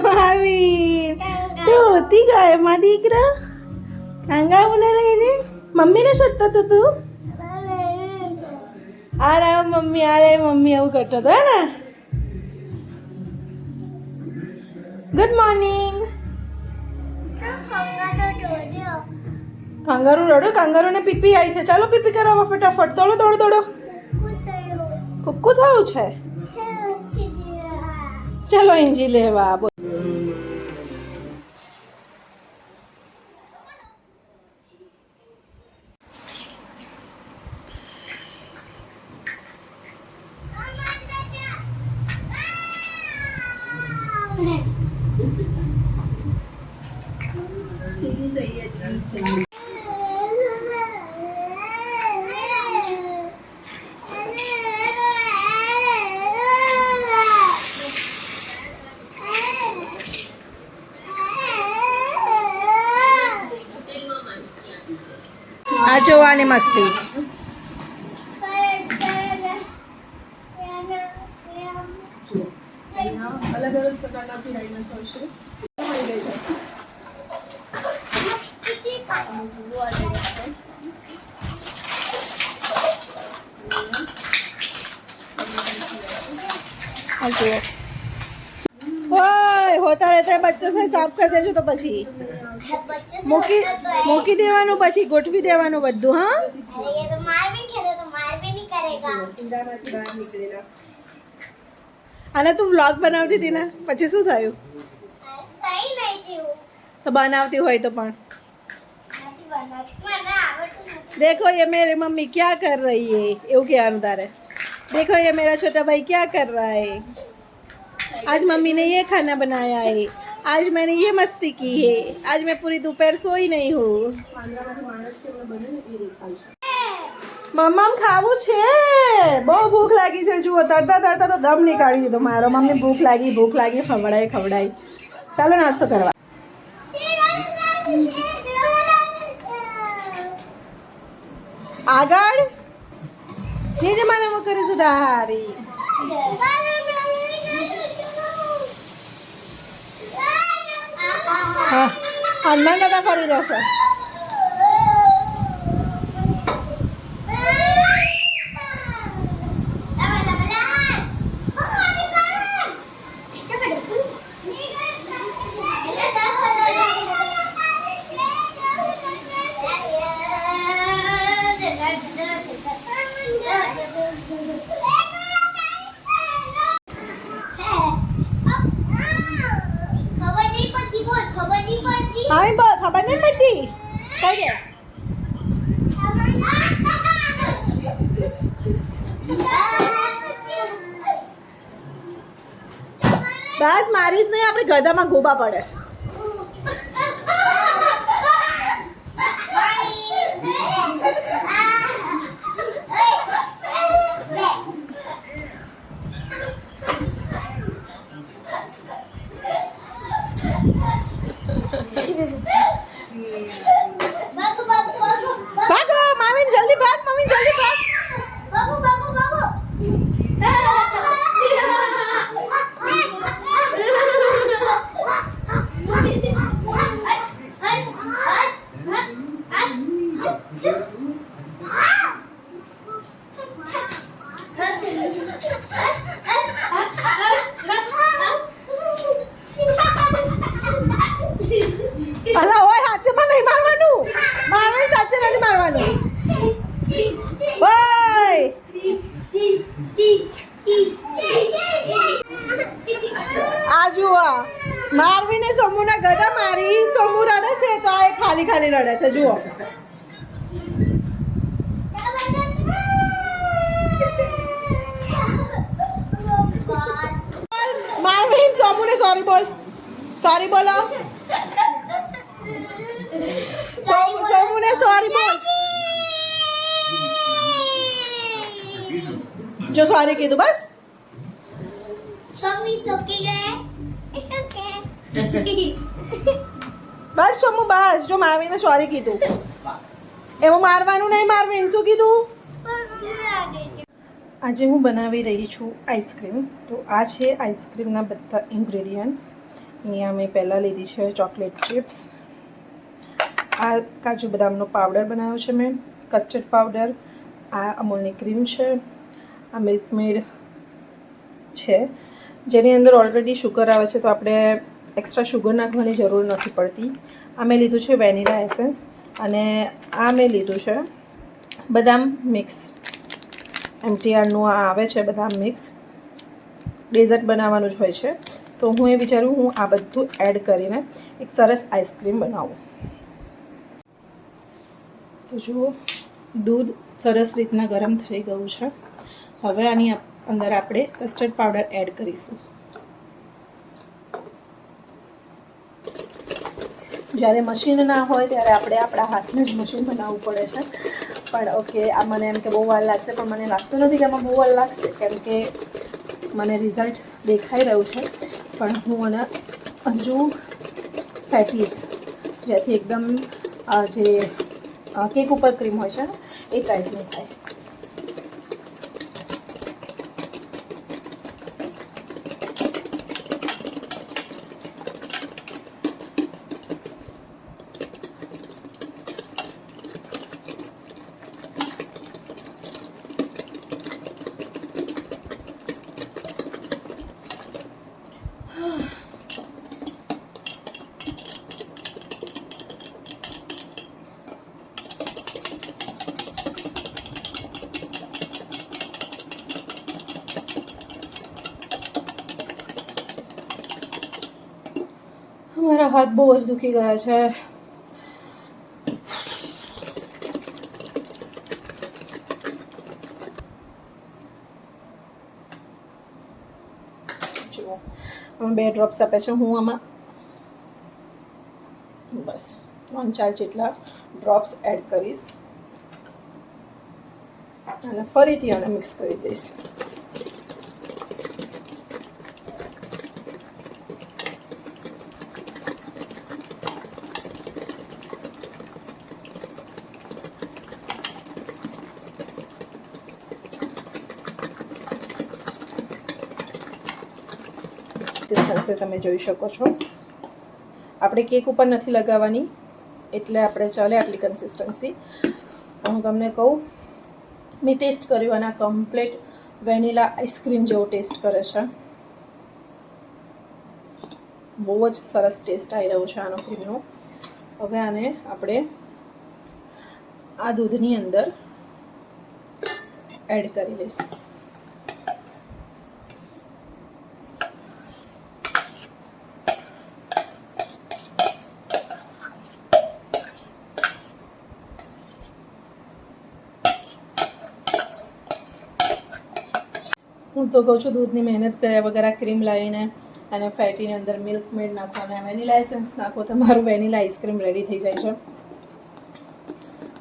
માર્વિન તું ઉતી ગયો માં દીકરા કાંગા બોલે લઈને મમ્મીને શોધતો તો તું અરે મમ્મી એવું કરતો હતો હે ને ગુડ મોર્નિંગ કાંગારૂ રડો કાંગારૂને પીપી આવી છે ચાલો પીપી કરાવો ફટાફટ દોડો કુક્કુ થયું છે ચલો ઇંજી લેવા આ જોવાની મસ્તી અલગ અલગ પ્રકારના છે ડાયનાસોર છે होता रहता है बच्चों से साफ कर देજો તો પછી મૂકી દેવાનું પછી ગોઠવી દેવાનું બધું હા अरे ये तो मार भी खेले तो मार भी नहीं करेगा ઈંડામાંથી બહાર નીકળેલા અને તું વ્લોગ બનાવતી હતી ને પછી શું થયું कहीं नहीं थी वो તો બનાવતી હોય તો પણ ऐसी बनाती मैं आवड़ती नहीं देखो ये मेरी मम्मी क्या कर रही है એવું કહેવાનું તારે देखो ये मेरा छोटा भाई क्या कर रहा है आज मम्मी ने ये खाना बनाया है आज मैंने ये मस्ती की है आज मैं पूरी दोपहर सोई नहीं हूँ મમ્મા ખાવું છે બહુ ભૂખ લાગી છે જુઓ તરતા તો દમ નીકાળી દીધો મારો મમ્મી ભૂખ લાગી ખવડાય ચાલો નાસ્તો કરવા આગળ ये जमाने में करे सुधारी हाँ हनुमान दादा फरी रहશે हाँ बोल खबर नहीं पड़ती कह दे बस मारीश नहीं આપણે ગધામાં ગોબા પડે भागो मामीन जल्दी भाग અલા ઓય સાચેમાં નહીં મારવાનું સાચે નથી મારવાનું ઓય આ જુઓ મારવીને સોમુના ગદા મારી સોમુ રડે છે તો આ ખાલી રડે છે જુઓ મારવીન સોમુને સોરી બોલો सोमू ने सॉरी बोल जो सॉरी की तू बस બસ સોમુ બસ જો મારવીને સોરી કીધું એવું મારવાનું નહીં મારવીને શું કીધું આજે હું બનાવી રહી છું આઈસ્ક્રીમ તો આ છે આઈસ્ક્રીમના બધા ઇન્ગ્રેડિયન્ટ્સ અહીંયા મેં પહેલાં લીધી છે ચોકલેટ ચિપ્સ. આ કાજુ બદામનો પાવડર બનાવ્યો છે મેં, કસ્ટર્ડ પાવડર. આ અમૂલની ક્રીમ છે. આ મિલ્કમેડ છે, જેની અંદર ઓલરેડી શુગર આવે છે, તો આપણે એક્સ્ટ્રા શુગર નાખવાની જરૂર નથી પડતી. આ મેં લીધું છે વેનીલા એસેન્સ, અને આ મેં લીધું છે બદામ મિક્સ. MTRનું આ આવે છે બદામ મિક્સ, ડેઝર્ટ બનાવવાનું જ હોય છે. તો હું એ વિચારું હું આ બધું એડ કરીને એક સરસ આઈસ્ક્રીમ બનાવું. તો જુઓ, દૂધ સરસ રીતના ગરમ થઈ ગયું છે. હવે આની અંદર આપણે કસ્ટર્ડ પાવડર એડ કરીશું. જ્યારે મશીન ના હોય ત્યારે આપણે આપણા હાથનું જ મશીન બનાવવું પડે છે. પણ ઓકે, આ મને એમ કે બહુ વાર લાગશે, પણ મને લાગતું નથી કે આમાં બહુ વાર લાગશે, કેમ કે મને રિઝલ્ટ દેખાઈ રહ્યું છે. પણ હું મને હજુ ફેટીસ, જેથી એકદમ જે કેક ઉપર ક્રીમ હોય છે ને એ ટાઈપની થાય. મારા હાથ બહુ જ દુખી ગયા છે. જુઓ, આમાં 2 ડ્રોપ્સ આપે છે. હું આમાં બસ 3-4 જેટલા ડ્રોપ્સ એડ કરીશ અને ફરીથી આને મિક્સ કરી દઈશ. કન્સિસ્ટન્સી તમે જોઈ શકો છો. આપણે કેક ઉપર નથી લગાવવાની, એટલે આપણે ચાલે આટલી કન્સિસ્ટન્સી. હું તમને કહું, મેં ટેસ્ટ કર્યું અને આ કમ્પ્લીટ વેનીલા આઈસ્ક્રીમ જેવો ટેસ્ટ કરે છે. બહુ જ સરસ ટેસ્ટ આવી રહ્યો છે આનો ક્રીમનો. હવે આને આપણે આ દૂધની અંદર એડ કરી લઈશું. હું તો કહું છું, દૂધની મહેનત કર્યા વગર આ ક્રીમ લાવીને અને ફેટીની અંદર મિલ્ક મેડ નાખો અને વેનીલા એસેન્સ નાખો, તમારું વેનીલા આઈસ્ક્રીમ રેડી થઈ જાય છે.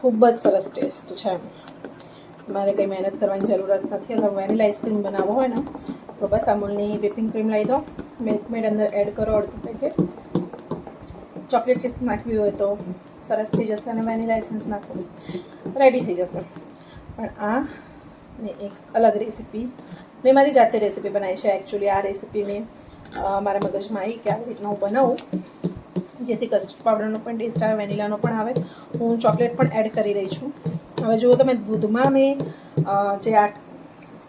ખૂબ જ સરસ ટેસ્ટ છે. મારે કંઈ મહેનત કરવાની જરૂરત નથી. અગર વેનીલા આઈસ્ક્રીમ બનાવવો હોય ને તો બસ અમૂલની વ્હિપિંગ ક્રીમ લઈ દો, મિલ્ક મેડ અંદર એડ કરો અડધું પેકેટ, ચોકલેટ ચિપ્સ નાખવી હોય તો સરસ થઈ જશે, અને વેનીલા એસેન્સ નાખો, રેડી થઈ જશે. પણ આ ને એક અલગ રેસીપી મેં મારી જાતે રેસીપી બનાવી છે. એકચ્યુઅલી આ રેસીપી મેં મારા મગજમાં આવી કે આવી રીતના હું બનાવું, જેથી કસ્ટર્ડ પાવડરનો પણ ટેસ્ટ આવે, વેનીલાનો પણ આવે. હું ચોકલેટ પણ એડ કરી રહી છું. હવે જુઓ તમે, દૂધમાં મેં જે આ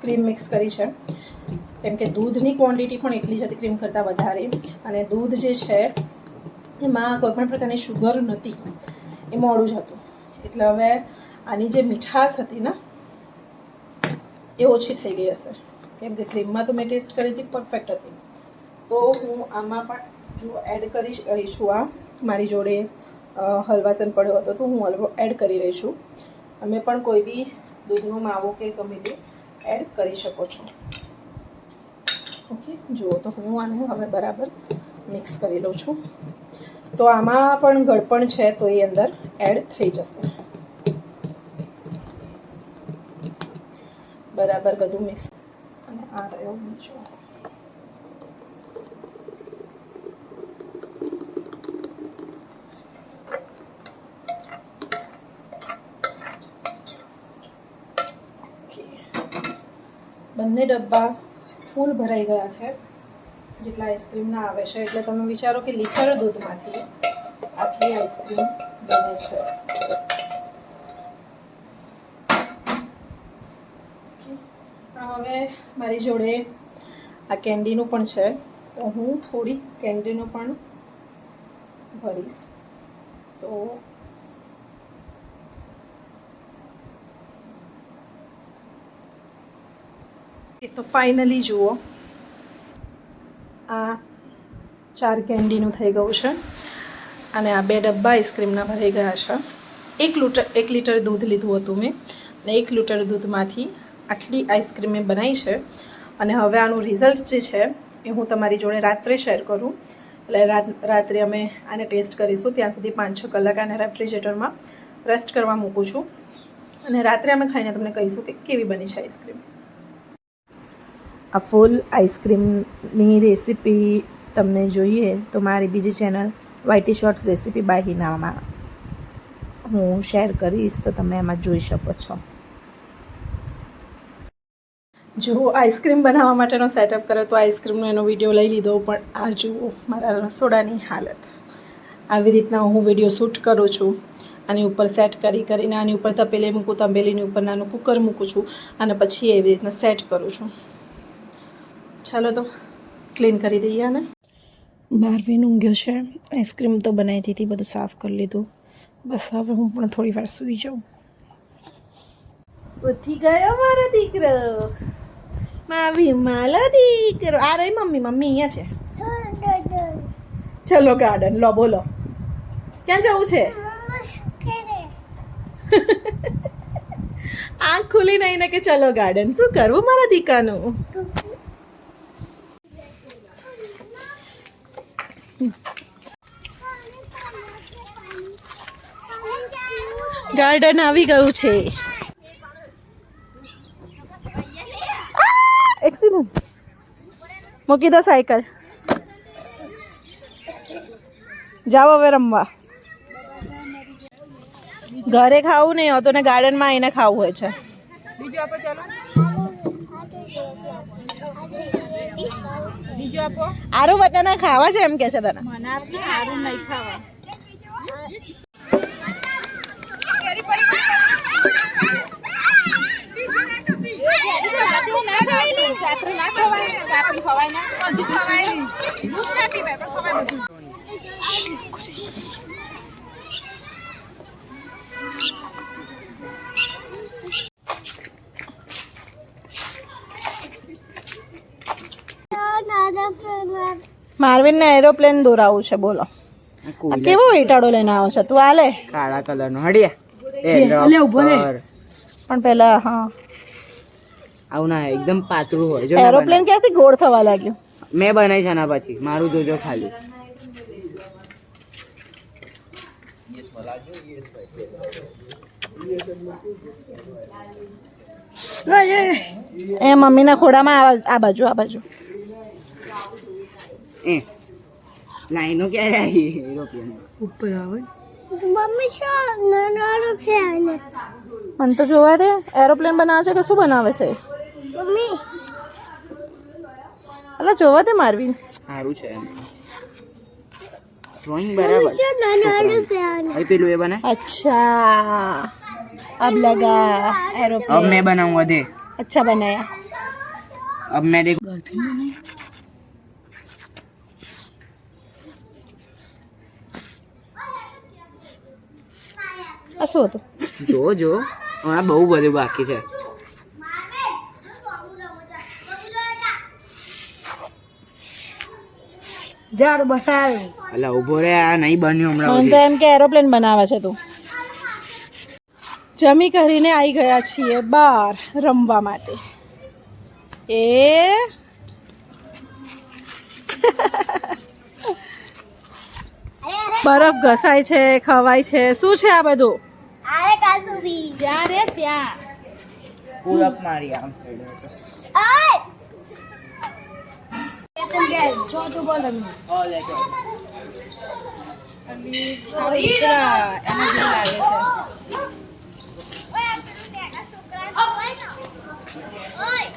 ક્રીમ મિક્સ કરી છે, કેમ કે દૂધની ક્વોન્ટિટી પણ એટલી જ હતી ક્રીમ કરતાં વધારે, અને દૂધ જે છે એમાં કોઈપણ પ્રકારની શુગર નહોતી, એ મોડું જ હતું. એટલે હવે આની જે મીઠાશ હતી ને એ ઓછી થઈ ગઈ હશે, કેમ કે ક્રીમમાં તો મેં ટેસ્ટ કરી હતી, પરફેક્ટ હતી. તો હું આમાં પણ જો એડ કરી રહી છું. આ મારી જોડે હલવાસન પડ્યો હતો તો હું હલવો એડ કરી રહી છું. તમે પણ કોઈ બી દૂધનો માવો કે ગમે તે એડ કરી શકો છો. ઓકે, જુઓ, તો હું આને હવે બરાબર મિક્સ કરી લઉં છું. તો આમાં પણ ગળપણ છે તો એ અંદર એડ થઈ જશે. બરાબર બધું મિક્સ. અને આ રહ્યો બીજો. બંને ડબ્બા ફૂલ ભરાઈ ગયા છે. જેટલા આઈસ્ક્રીમના આવે છે, એટલે તમે વિચારો કે લીટર દૂધમાંથી આટલી આઈસ્ક્રીમ બને છે. હવે મારી જોડે આ કેન્ડીનું પણ છે, તો હું થોડી કેન્ડીનું પણ ભરીશ. તો ફાઇનલી જુઓ, આ 4 કેન્ડીનું થઈ ગયું છે અને આ 2 ડબ્બા આઈસ્ક્રીમના ભરાઈ ગયા છે. 1 લીટર દૂધ લીધું હતું મેં અને 1 લીટર દૂધમાંથી આટલી આઈસ્ક્રીમ મેં બનાવી છે. અને હવે આનું રિઝલ્ટ જે છે એ હું તમારી જોડે રાત્રે શેર કરું. એટલે રાત્રે અમે આને ટેસ્ટ કરીશું. ત્યાં સુધી 5-6 કલાક આને રેફ્રિજરેટરમાં રેસ્ટ કરવા મૂકું છું અને રાત્રે અમે ખાઈને તમને કહીશું કે કેવી બની છે આઈસ્ક્રીમ. આ ફૂલ આઈસ્ક્રીમની રેસીપી તમને જોઈએ તો મારી બીજી channel YT shorts recipe by હિનામાં હું શેર કરીશ, તો તમે એમાં જોઈ શકો છો. જો આઈસ્ક્રીમ બનાવવા માટેનો સેટઅપ કર્યો તો આઈસ્ક્રીમનો એનો વિડીયો લઈ લીધો, પણ આ જુઓ મારા રસોડાની હાલત. આવી રીતના હું વિડીયો શૂટ કરું છું. આની ઉપર સેટ કરીને આની ઉપર તપેલી મૂકું, તપેલીની ઉપર નાનું કુકર મૂકું છું અને પછી એવી રીતના સેટ કરું છું. ચાલો તો ક્લીન કરી દઈએ આને. માર્વિન ઊંઘ્યો છે, આઈસ્ક્રીમ તો બનાવી દીધી, બધું સાફ કરી લીધું. બસ હવે હું પણ થોડી વાર સૂઈ જાઉં. ઉઠી ગયો મારો દીકરો, મારી માલો દીકરો. આ રહી મમ્મી અહીંયા છે. ચલો ગાર્ડન, લો બોલો ક્યાં જવું છે? આંખ ખુલી નહીં ને કે ચલો ગાર્ડન. શું કરવું મારા દીકાનું? ગાર્ડન આવી ગયું છે. એક્સિડન્ટ. મૂકી દો સાયકલ, જાઓ હવે રમવા. ઘરે ખાવું નહીં હોતું ને ગાર્ડનમાં આવીને ખાવું હોય છે. બીજું આપો, ચાલો બીજું આપો. આરું બટાના ખાવા છે એમ કે છે તને? મને આપી, આરું નહીં ખાવા. માર્વિનને એરોપ્લેન દોરાવું છે. બોલો આ કેવો વેટાડો લઈને આવ્યો છે તું? આલે કાળા કલરનો હડિયા પણ પેલા હા આવું ના એકદમ પાતળું હોય. જો એરોપ્લેન ક્યાંથી ગોળ થવા લાગ્યું? મેં બનાવી છે આના પછી, મારું જોજો ખાલી. એ મમ્મીના ખોડામાં આ બાજુ લાઈનો ક્યારે આવી? એરોપ્લેન ઉપર આવે. મમ્મી શું નાનો ફેન? મને તો જોવા દે. એરોપ્લેન બનાવે છે કે શું બનાવે છે? મમ્મી અલા જોવા દે મારવી. સારું છે એમ ડ્રોઈંગ બરાબર. નાનો ફેન. હવે પેલું એ બનાય. अच्छा अब लगा एरोप्लेन. अब मैं बनाऊंगा दे. अच्छा बनाया. अब मैं देख. આ શું હતું? જો હમણાં બહુ બધું બાકી છે. ઝાડ બતાવે. અલા ઉભો રે, આ નહીં બન્યું મને હમણાં. તો એમ કે એરોપ્લેન બનાવે છે તું. જમી કરીને આવી ગયા છીએ બહાર રમવા માટે. એ બરફ ઘસાય છે, ખવાય છે. શું છે આ બધું? આરે કાસુબી. ત્યાં રે ત્યાં. પૂરપ મારી આમ સાઈડ. ઓય તેમ કે જો બોલ રમી. અલી છોકરા એને જે લાગે છે. ઓય આ પેલું ટેકા છોકરા હોય ને. ઓય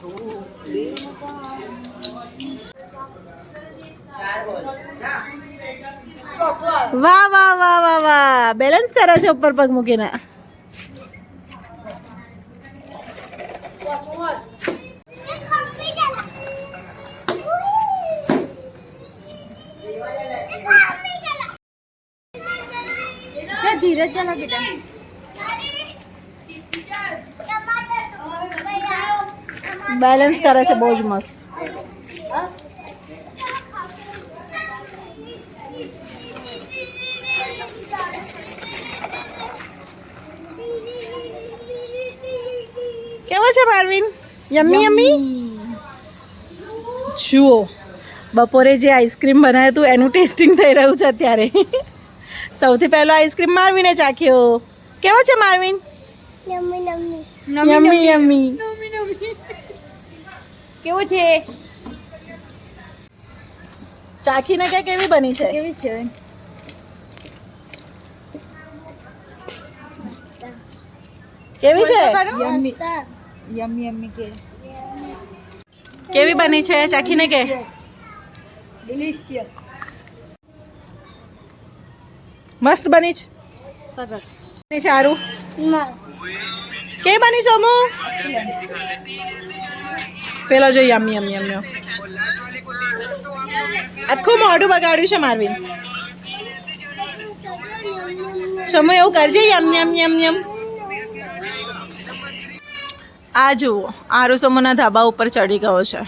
વાહ વાહ વાહ વાહ વાહ, બેલેન્સ કરે છે ઉપર પગ મૂકીને. ધીરે ચાલો બેટા. બેલેન્સ કરે છે બહુ જ મસ્ત. કેવો છે માર્વિન? Yummy yummy. જુઓ, બપોરે જે આઈસ્ક્રીમ બનાવ્યું હતું એનું ટેસ્ટિંગ થઈ રહ્યું છે અત્યારે. સૌથી પહેલો આઈસ્ક્રીમ માર્વિને ચાખ્યો. કેવો છે માર્વિન? નમ્મી નમ્મી. Yummy yummy. કેવું છે? ચાખીને કે કેવી બની છે? કેવી છે? કેવી છે? યમ્મી યમ્મી યમ્મી કે કેવી બની છે? ચાખીને કે. ડિલિશિયસ. મસ્ત બની છે. સરસ. બની છે સારું. ના. કે બની સોમુ? પેલો જો યમ્મી યમ્મી યમ્મી. આખું મોઢું બગાડ્યું છે માર્વિન. સોમુ એવું કરજે યમ યમ યમ યમ. આ જુઓ, આરુ સોમુના ધાબા ઉપર ચડી ગયો છે.